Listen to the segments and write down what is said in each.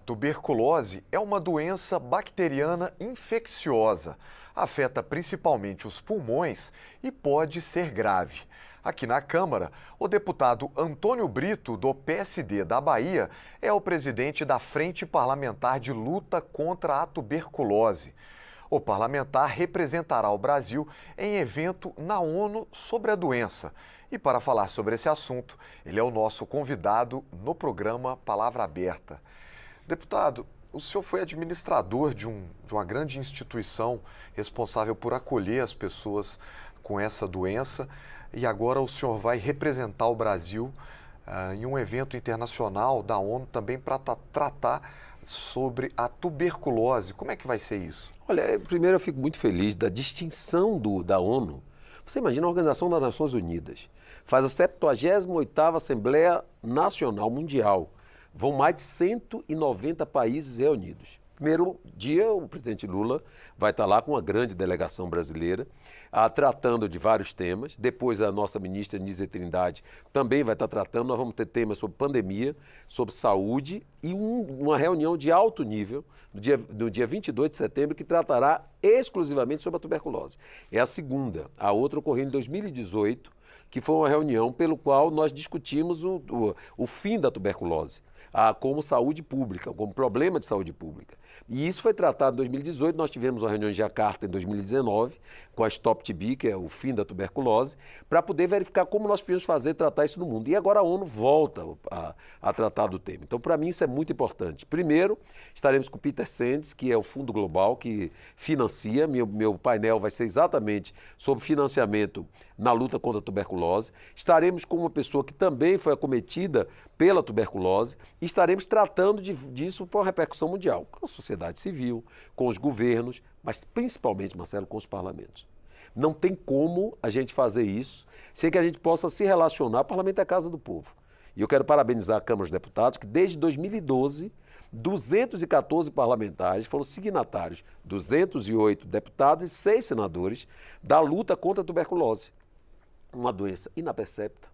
tuberculose é uma doença bacteriana infecciosa. Afeta principalmente os pulmões e pode ser grave. Aqui na Câmara, o deputado Antônio Brito, do PSD da Bahia, é o presidente da Frente Parlamentar de Luta contra a Tuberculose. O parlamentar representará o Brasil em evento na ONU sobre a doença. E para falar sobre esse assunto, ele é o nosso convidado no programa Palavra Aberta. Deputado, o senhor foi administrador de uma grande instituição responsável por acolher as pessoas com essa doença e agora o senhor vai representar o Brasil em um evento internacional da ONU também para tratar sobre a tuberculose. Como é que vai ser isso? Olha, primeiro eu fico muito feliz da distinção da ONU. Você imagina a Organização das Nações Unidas, faz a 78ª Assembleia Nacional Mundial. Vão mais de 190 países reunidos. Primeiro dia, o presidente Lula vai estar lá com uma grande delegação brasileira, tratando de vários temas. Depois, a nossa ministra Nízia Trindade também vai estar tratando. Nós vamos ter temas sobre pandemia, sobre saúde e uma reunião de alto nível no dia 22 de setembro que tratará exclusivamente sobre a tuberculose. É a segunda. A outra ocorreu em 2018, que foi uma reunião pelo qual nós discutimos o fim da tuberculose como saúde pública, como problema de saúde pública. E isso foi tratado em 2018, nós tivemos uma reunião em Jacarta em 2019, com a Stop TB, que é o fim da tuberculose, para poder verificar como nós podíamos tratar isso no mundo. E agora a ONU volta a tratar do tema. Então, para mim, isso é muito importante. Primeiro, estaremos com o Peter Sands, que é o Fundo Global, que financia. Meu painel vai ser exatamente sobre financiamento na luta contra a tuberculose. Estaremos com uma pessoa que também foi acometida pela tuberculose e estaremos tratando disso por uma repercussão mundial, com a sociedade civil, com os governos, mas principalmente, Marcelo, com os parlamentos. Não tem como a gente fazer isso sem que a gente possa se relacionar. O parlamento é a casa do povo. E eu quero parabenizar a Câmara dos Deputados, que desde 2012, 214 parlamentares foram signatários, 208 deputados e 6 senadores, da luta contra a tuberculose. Uma doença inapercepta,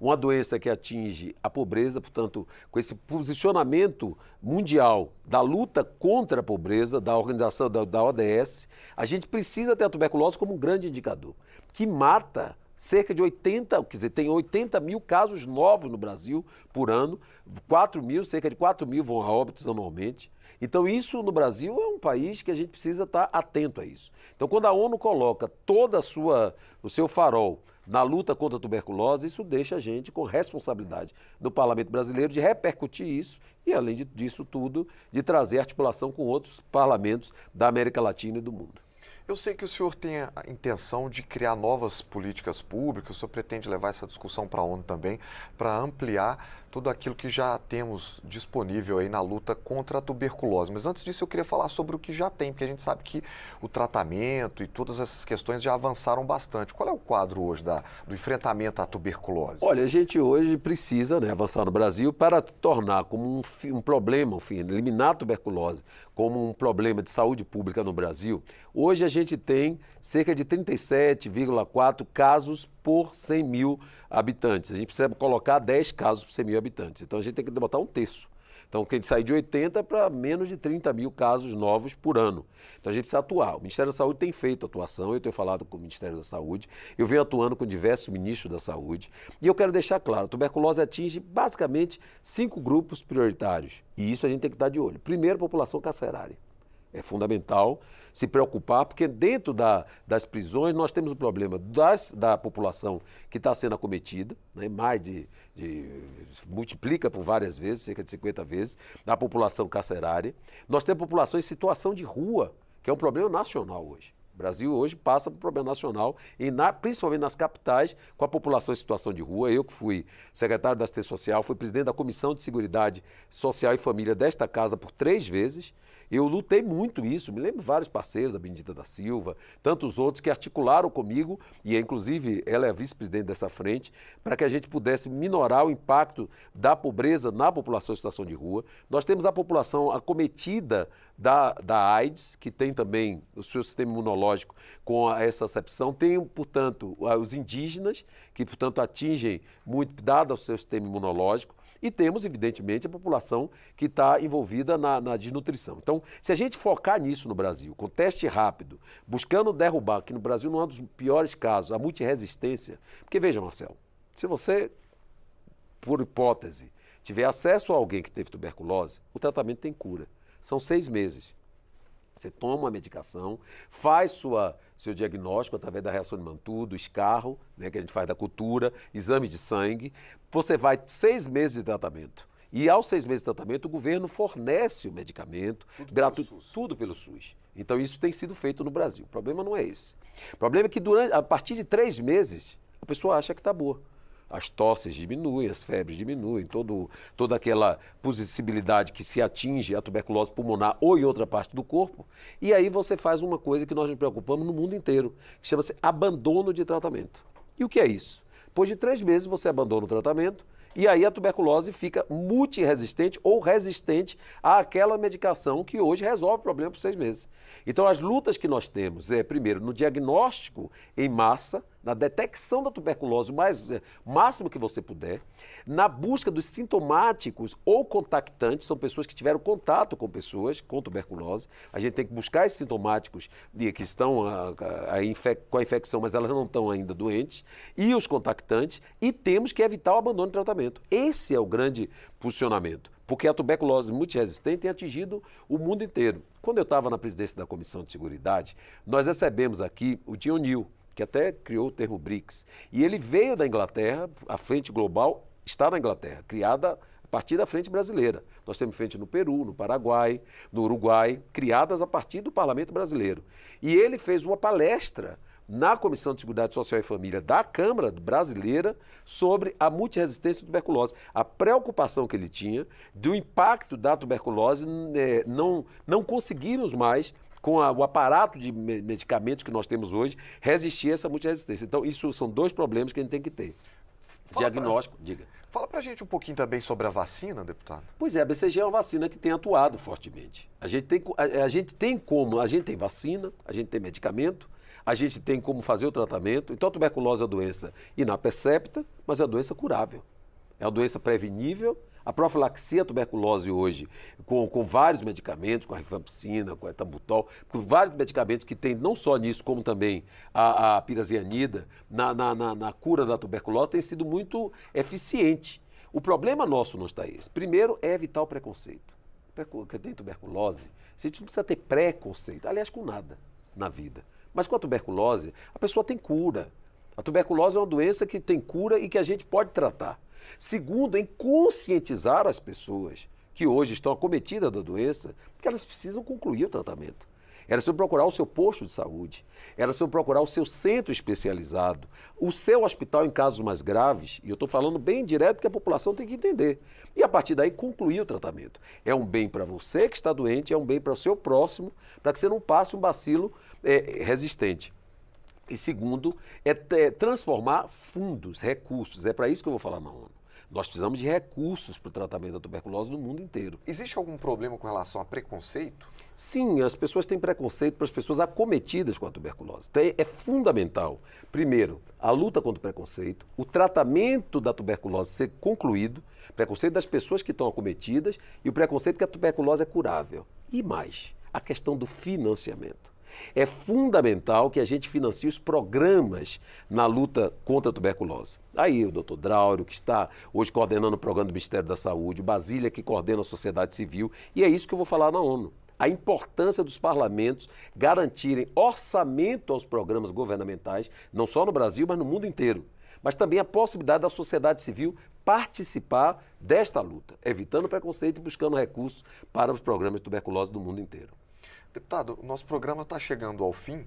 uma doença que atinge a pobreza, portanto, com esse posicionamento mundial da luta contra a pobreza, da organização da ODS, a gente precisa ter a tuberculose como um grande indicador, que mata cerca de 80 mil casos novos no Brasil por ano, cerca de 4 mil vão a óbitos anualmente. Então isso no Brasil é um país que a gente precisa estar atento a isso. Então quando a ONU coloca todo o seu farol na luta contra a tuberculose, isso deixa a gente com responsabilidade no Parlamento Brasileiro de repercutir isso e, além disso tudo, de trazer articulação com outros parlamentos da América Latina e do mundo. Eu sei que o senhor tem a intenção de criar novas políticas públicas, o senhor pretende levar essa discussão para a ONU também, para ampliar tudo aquilo que já temos disponível aí na luta contra a tuberculose. Mas antes disso eu queria falar sobre o que já tem, porque a gente sabe que o tratamento e todas essas questões já avançaram bastante. Qual é o quadro hoje do enfrentamento à tuberculose? Olha, a gente hoje precisa avançar no Brasil para tornar como um problema, eliminar a tuberculose como um problema de saúde pública no Brasil. Hoje a gente tem cerca de 37,4 casos por 100 mil habitantes. A gente precisa colocar 10 casos por 100 mil habitantes. Então a gente tem que botar um terço. Então, tem que sair de 80 para menos de 30 mil casos novos por ano. Então, a gente precisa atuar. O Ministério da Saúde tem feito atuação, eu tenho falado com o Ministério da Saúde, eu venho atuando com diversos ministros da Saúde, e eu quero deixar claro, a tuberculose atinge basicamente 5 grupos prioritários, e isso a gente tem que estar de olho. Primeiro, a população carcerária. É fundamental se preocupar, porque dentro das prisões nós temos o problema da população que está sendo acometida, né, multiplica por várias vezes, cerca de 50 vezes, da população carcerária. Nós temos a população em situação de rua, que é um problema nacional hoje. O Brasil hoje passa por um problema nacional, principalmente nas capitais, com a população em situação de rua. Eu que fui secretário da Assistência Social, fui presidente da Comissão de Seguridade Social e Família desta casa por 3 vezes. Eu lutei muito isso, me lembro de vários parceiros, a Benedita da Silva, tantos outros que articularam comigo, e inclusive ela é vice-presidente dessa frente, para que a gente pudesse minorar o impacto da pobreza na população em situação de rua. Nós temos a população acometida da AIDS, que tem também o seu sistema imunológico com essa acepção. Tem, portanto, os indígenas, que, portanto, atingem muito, dado o seu sistema imunológico. E temos, evidentemente, a população que está envolvida na desnutrição. Então, se a gente focar nisso no Brasil, com teste rápido, buscando derrubar, que no Brasil não é um dos piores casos, a multiresistência, porque veja, Marcelo, se você, por hipótese, tiver acesso a alguém que teve tuberculose, o tratamento tem cura. São 6 meses. Você toma uma medicação, faz seu diagnóstico através da reação de Mantoux, do escarro, né, que a gente faz da cultura, exames de sangue. Você vai 6 meses de tratamento. E aos 6 meses de tratamento, o governo fornece o medicamento gratuito, tudo pelo SUS. Então isso tem sido feito no Brasil. O problema não é esse. O problema é que a partir de 3 meses, a pessoa acha que está boa. As tosses diminuem, as febres diminuem, toda aquela possibilidade que se atinge a tuberculose pulmonar ou em outra parte do corpo. E aí você faz uma coisa que nós nos preocupamos no mundo inteiro, que chama-se abandono de tratamento. E o que é isso? Depois de 3 meses você abandona o tratamento e aí a tuberculose fica multiresistente ou resistente àquela medicação que hoje resolve o problema por 6 meses. Então as lutas que nós temos é, primeiro, no diagnóstico em massa, na detecção da tuberculose o máximo que você puder, na busca dos sintomáticos ou contactantes, são pessoas que tiveram contato com pessoas com tuberculose. A gente tem que buscar esses sintomáticos que estão com a infecção, mas elas não estão ainda doentes, e os contactantes, e temos que evitar o abandono de tratamento. Esse é o grande posicionamento, porque a tuberculose multiresistente tem atingido o mundo inteiro. Quando eu estava na presidência da Comissão de Seguridade, nós recebemos aqui o John Neal, que até criou o termo BRICS. E ele veio da Inglaterra, a Frente Global está na Inglaterra, criada a partir da Frente Brasileira. Nós temos frente no Peru, no Paraguai, no Uruguai, criadas a partir do Parlamento Brasileiro. E ele fez uma palestra na Comissão de Seguridade Social e Família da Câmara Brasileira sobre a multiresistência à tuberculose. A preocupação que ele tinha do impacto da tuberculose, não conseguimos mais, com o aparato de medicamentos que nós temos hoje, resistir a essa multiresistência. Então, isso são 2 problemas que a gente tem que ter. Diagnóstico, diga. Fala pra gente um pouquinho também sobre a vacina, deputado. Pois é, a BCG é uma vacina que tem atuado fortemente. A gente tem vacina, a gente tem medicamento, a gente tem como fazer o tratamento. Então, a tuberculose é uma doença inapercepta, mas é uma doença curável. É uma doença prevenível. A profilaxia à tuberculose hoje, com vários medicamentos, com a rifampicina, com a etambutol, com vários medicamentos que tem não só nisso, como também a pirazianida, na cura da tuberculose, tem sido muito eficiente. O problema nosso não está esse. Primeiro é evitar o preconceito. Quem tem tuberculose, a gente não precisa ter preconceito, aliás, com nada na vida. Mas com a tuberculose, a pessoa tem cura. A tuberculose é uma doença que tem cura e que a gente pode tratar. Segundo, em conscientizar as pessoas que hoje estão acometidas da doença, que elas precisam concluir o tratamento. Elas precisam procurar o seu posto de saúde, elas precisam procurar o seu centro especializado, o seu hospital em casos mais graves, e eu estou falando bem direto porque a população tem que entender. E a partir daí concluir o tratamento. É um bem para você que está doente, é um bem para o seu próximo, para que você não passe um bacilo resistente. E segundo, é transformar fundos, recursos. É para isso que eu vou falar na ONU. Nós precisamos de recursos para o tratamento da tuberculose no mundo inteiro. Existe algum problema com relação a preconceito? Sim, as pessoas têm preconceito para as pessoas acometidas com a tuberculose. Então, é fundamental, primeiro, a luta contra o preconceito, o tratamento da tuberculose ser concluído, preconceito das pessoas que estão acometidas e o preconceito que a tuberculose é curável. E mais, a questão do financiamento. É fundamental que a gente financie os programas na luta contra a tuberculose. Aí o doutor Draulio, que está hoje coordenando o programa do Ministério da Saúde, o Basília, que coordena a sociedade civil, e é isso que eu vou falar na ONU. A importância dos parlamentos garantirem orçamento aos programas governamentais, não só no Brasil, mas no mundo inteiro. Mas também a possibilidade da sociedade civil participar desta luta, evitando preconceito e buscando recursos para os programas de tuberculose do mundo inteiro. Deputado, o nosso programa está chegando ao fim.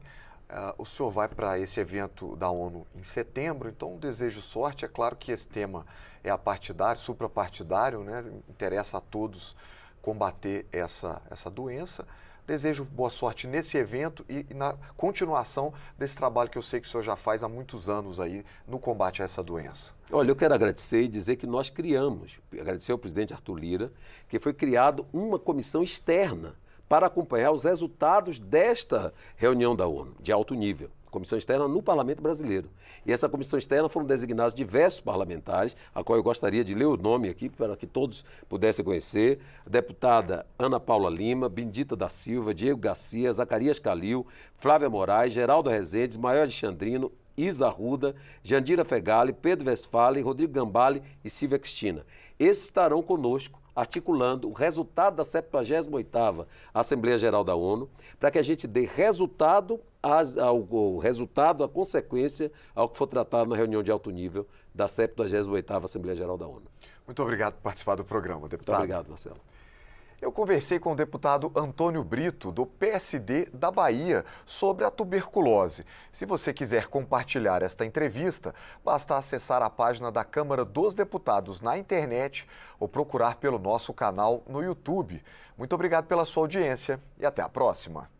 O senhor vai para esse evento da ONU em setembro, então desejo sorte. É claro que esse tema é apartidário, suprapartidário, né? Interessa a todos combater essa doença. Desejo boa sorte nesse evento e na continuação desse trabalho que eu sei que o senhor já faz há muitos anos aí no combate a essa doença. Olha, eu quero agradecer e dizer que nós agradecer ao presidente Arthur Lira, que foi criado uma comissão externa para acompanhar os resultados desta reunião da ONU, de alto nível. comissão externa no Parlamento Brasileiro. E essa comissão externa foram designados diversos parlamentares, a qual eu gostaria de ler o nome aqui para que todos pudessem conhecer. A deputada Ana Paula Lima, Bendita da Silva, Diego Garcia, Zacarias Calil, Flávia Moraes, Geraldo Rezende, Ismael Alexandrino, Isa Arruda, Jandira Fegali, Pedro Westphalen, Rodrigo Gambale e Silvia Cristina. Esses estarão conosco articulando o resultado da 78ª Assembleia Geral da ONU, para que a gente dê resultado, a consequência ao que for tratado na reunião de alto nível da 78ª Assembleia Geral da ONU. Muito obrigado por participar do programa, deputado. Muito obrigado, Marcelo. Eu conversei com o deputado Antônio Brito, do PSD da Bahia, sobre a tuberculose. Se você quiser compartilhar esta entrevista, basta acessar a página da Câmara dos Deputados na internet ou procurar pelo nosso canal no YouTube. Muito obrigado pela sua audiência e até a próxima.